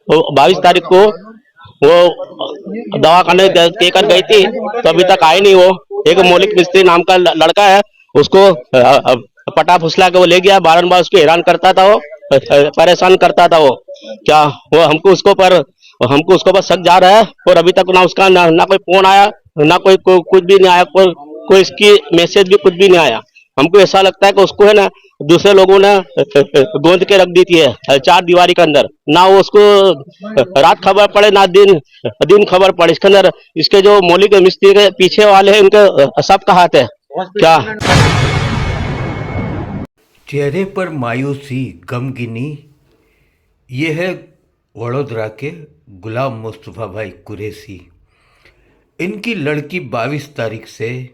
22 तारीख को वो दवा खाने देकर गई थी, तो अभी तक आई नहीं। वो एक मौलिक मिस्त्री नाम का लड़का है, उसको पटा फुसला के वो ले गया। बारंबार उसको हैरान करता था, वो परेशान करता था। वो क्या वो हमको उसको बस शक जा रहा है, और अभी तक ना उसका ना कोई फोन आया, ना कुछ भी नहीं आया, कोई इसकी मैसेज भी कुछ भी नहीं आया। हमको ऐसा लगता है कि उसको है ना दूसरे लोगों ने गोंद के रख दी थी है, चार दीवारी के अंदर। ना वो उसको रात खबर पड़े, ना दिन दिन खबर पड़े। इसके अंदर इसके जो मौलिक मिस्त्री के पीछे वाले हैं, उनके सबका हाथ है क्या। चेहरे पर मायूसी, गमगीनी, ये है वडोदरा के गुलाम मुस्तफ़ा भाई कुरैशी। इनकी लड़की 22 तारीख से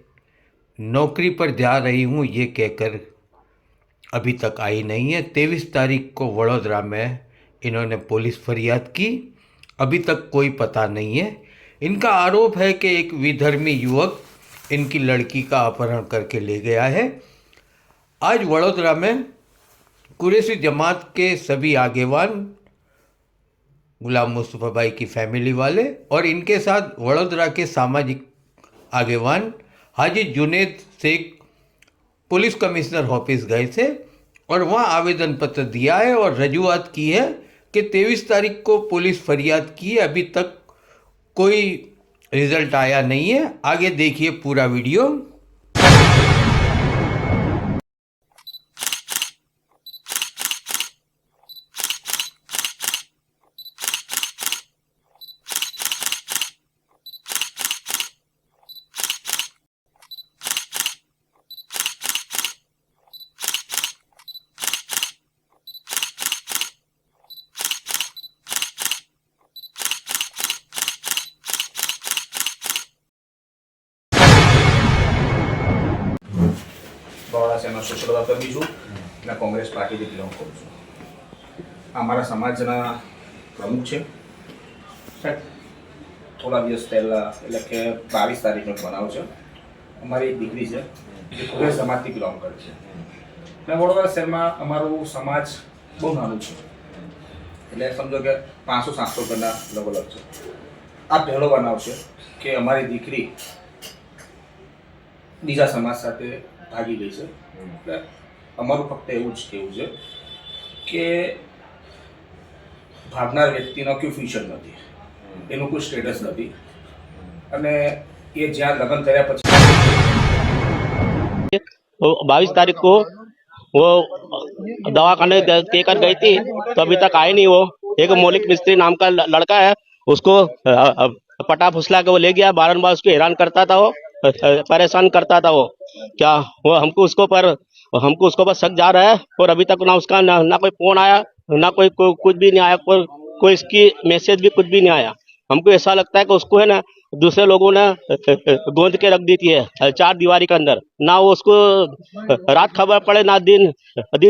नौकरी पर जा रही हूँ ये कहकर अभी तक आई नहीं है। 23 तारीख को वडोदरा में इन्होंने पुलिस फरियाद की, अभी तक कोई पता नहीं है। इनका आरोप है कि एक विधर्मी युवक इनकी लड़की का अपहरण करके ले गया है। आज वडोदरा में कुरैशी जमात के सभी आगेवान, गुलाम मुस्तफ़ा भाई की फैमिली वाले और इनके साथ वडोदरा के सामाजिक आगेवान हाजी Junaid Sheikh police commissioner office गए थे और वहाँ आवेदन पत्र दिया है और रजूआत की है कि 23 तारीख को पुलिस फरियाद की है, अभी तक कोई रिजल्ट आया नहीं है। आगे देखिए पूरा वीडियो। બરોડા શહેરનો સોશિયલ વર્કર બી છું અને કોંગ્રેસ પાર્ટીથી બિલોંગ કરું છું. અમારા સમાજના પ્રમુખ છે સાહેબ. થોડા દિવસ પહેલાં એટલે કે 22 તારીખનો બનાવ છે. અમારી એક દીકરી છે જે કોંગ્રેસ સમાજથી બિલોંગ કરે છે અને વડોદરા શહેરમાં અમારું સમાજ બહુ નાનું છે, એટલે સમજો કે 500-700 ઘરના લગભગ છે. આ પહેલો બનાવ છે કે અમારી દીકરી બીજા સમાજ સાથે ભાગી ગઈ છે. એટલે અમારું ફક્ત એવું જ કહેવું છે કે ભાગનાર વ્યક્તિનો કોઈ ફ્યુચર નથી, એનું કોઈ સ્ટેટસ નથી, અને એ જ્યાં લગ્ન કર્યા પછી 22 तारीख को वो दवा खाने देकर गई थी, तो अभी तक आई नहीं। वो एक मौलिक मिस्त्री नाम का लड़का है, उसको पटा फुसला के वो ले गया। बारंबार उसको हैरान करता था, वो परेशान करता था। वो क्या वो हमको उसको बस शक जा रहा है, और अभी तक ना उसका ना कोई फोन आया, ना कुछ भी नहीं आया, कोई इसकी मैसेज भी कुछ भी नहीं आया। हमको ऐसा लगता है कि उसको है ना दूसरे लोगों ने गोंद के रख दी थी है, चार दीवारी के अंदर। ना वो उसको रात खबर पड़े, ना दिन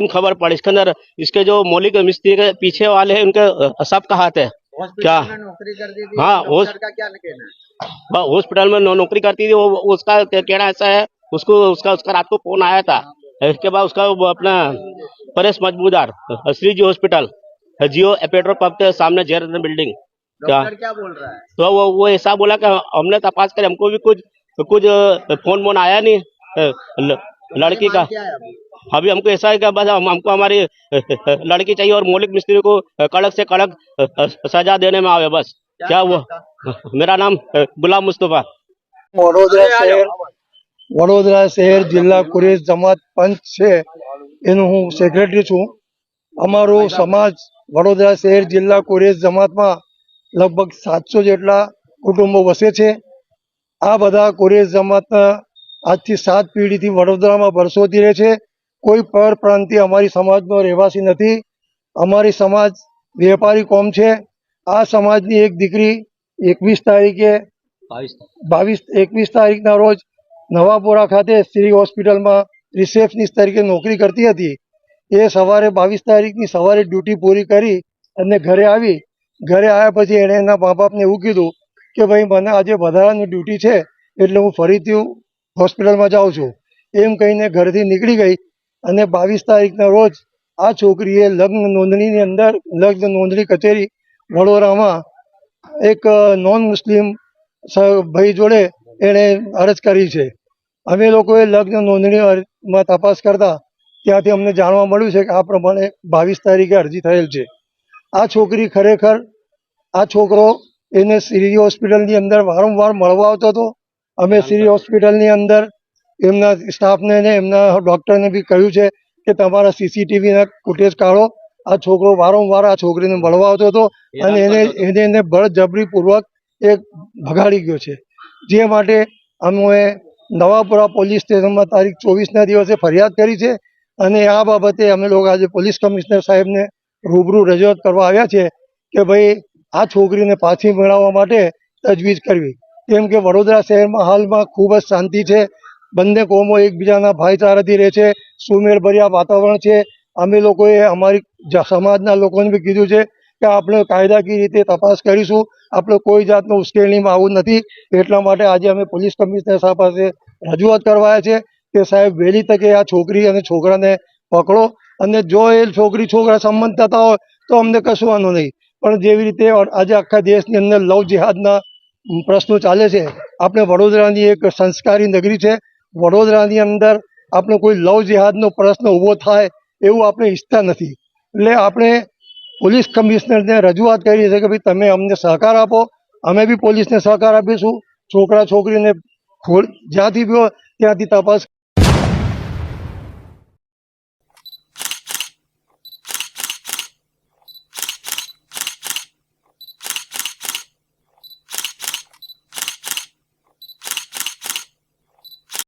खबर पड़े। इसके अंदर इसके जो मौलिक मिस्त्री के पीछे वाले हैं, उनके सबका हाथ है क्या। नौकरी करती थी, हाँ, का क्या कहना है? हॉस्पिटल में नौकरी करती थी वो। उसका कहना ऐसा है, उसका रात को फोन आया था। इसके बाद उसका वो अपना परेश मजबूदार श्री जी हॉस्पिटल, जियो पेट्रोल पंप के सामने जयरत्न बिल्डिंग। डॉक्टर क्या बोल रहा है? तो वो ऐसा बोला कि हमने तपास कर, हमको भी कुछ फोन आया नहीं लड़की का। क्या है अभी? अभी हमको ऐसा है कि बस हमको हमारी लड़की चाहिए, और मौलिक मिस्त्री को कड़क से कड़क सजा देने में आवे बस। क्या वो मेरा नाम गुलाम मुस्तफा, વડોદરા શહેર જિલ્લા કુરેશ જમાત પંચ છે એનું હું સેક્રેટરી છું. અમારો સમાજ વડોદરા શહેર જિલ્લા કુરેશ જમાતમાં લગભગ 700 જેટલા કુટુંબો વસે છે. આ બધા કુરેશ જમાતના આજથી 7 પેઢીથી વડોદરામાં વર્ષોથી રહે છે. કોઈ પરપ્રાંતિ અમારી સમાજનો રહેવાસી નથી. અમારી સમાજ વેપારી કોમ છે. આ સમાજની એક દીકરી 21 તારીખના રોજ નવાપોરા ખાતે શ્રી હોસ્પિટલમાં રિસેપ્શનિસ્ટ તરીકે નોકરી કરતી હતી. એ સવારે 22 તારીખની સવારે ડ્યુટી પૂરી કરી અને ઘરે આવી. ઘરે આવ્યા પછી એણે એના મા બાપને એવું કીધું કે ભાઈ મને આજે વધારાની ડ્યુટી છે, એટલે હું ફરીથી હોસ્પિટલમાં જાઉં છું. એમ કહીને ઘરેથી નીકળી ગઈ અને 22 તારીખના રોજ આ છોકરીએ લગ્ન નોંધણી કચેરી વડોદરામાં એક નોન મુસ્લિમ ભાઈ જોડે એણે અરજ કરી છે. અમે લોકોએ લગ્ન નોંધણીમાં તપાસ કરતા ત્યાંથી અમને જાણવા મળ્યું છે કે આ પ્રમાણે 22 તારીખે અરજી થયેલ છે. આ છોકરી ખરેખર આ છોકરો એને સિરી હોસ્પિટલની અંદર વારંવાર મળવા આવતો હતો. અમે સિરી હોસ્પિટલની અંદર એમના સ્ટાફને ને એમના ડૉક્ટરને બી કહ્યું છે કે તમારા સીસીટીવીના ફૂટેજ કાઢો. આ છોકરો વારંવાર આ છોકરીને મળવા આવતો હતો અને એને બળજબરીપૂર્વક એ ભગાડી ગયો છે. જે માટે અમે નવાપુરા પોલીસ સ્ટેશનમાં તારીખ 24ના દિવસે ફરિયાદ કરી છે અને આ બાબતે અમે લોકો આજે પોલીસ કમિશનર સાહેબને રૂબરૂ રજૂઆત કરવા આવ્યા છે કે ભાઈ આ છોકરીને પાછી મેળવવા માટે તજવીજ કરવી. કેમ કે વડોદરા શહેરમાં હાલમાં ખૂબ જ શાંતિ છે. બંને કોમો એકબીજાના ભાઈચારાથી રહે છે. સુમેળભર્યા વાતાવરણ છે. અમે લોકોએ અમારી સમાજના લોકોને બી કીધું છે કે આપણે કાયદાકીય રીતે તપાસ કરીશું. આપણે કોઈ જાતનું ઉશ્કેરણીમાં આવું નથી. એટલા માટે આજે અમે પોલીસ કમિશનર સાહેબ પાસે રજૂઆત કરવા આવ્યા છે કે સાહેબ વહેલી તકે આ છોકરી અને છોકરાને પકડો અને જો એ છોકરી છોકરા સંબંધ થતા હોય તો અમને કશું વાંધો નહીં. પણ જેવી રીતે આજે આખા દેશની અંદર લવ જિહાદના પ્રશ્નો ચાલે છે. આપણે વડોદરાની એક સંસ્કારી નગરી છે. વડોદરાની અંદર આપણે કોઈ લવ જિહાદનો પ્રશ્ન ઊભો થાય એવું આપણે ઈચ્છતા નથી. એટલે આપણે પોલીસ કમિશનરને રજૂઆત કરી છે કે ભાઈ તમે અમને સહકાર આપો. અમે બી પોલીસને સહકાર આપીશું. છોકરા છોકરીને જ્યાંથી બી હોય ત્યાંથી તપાસ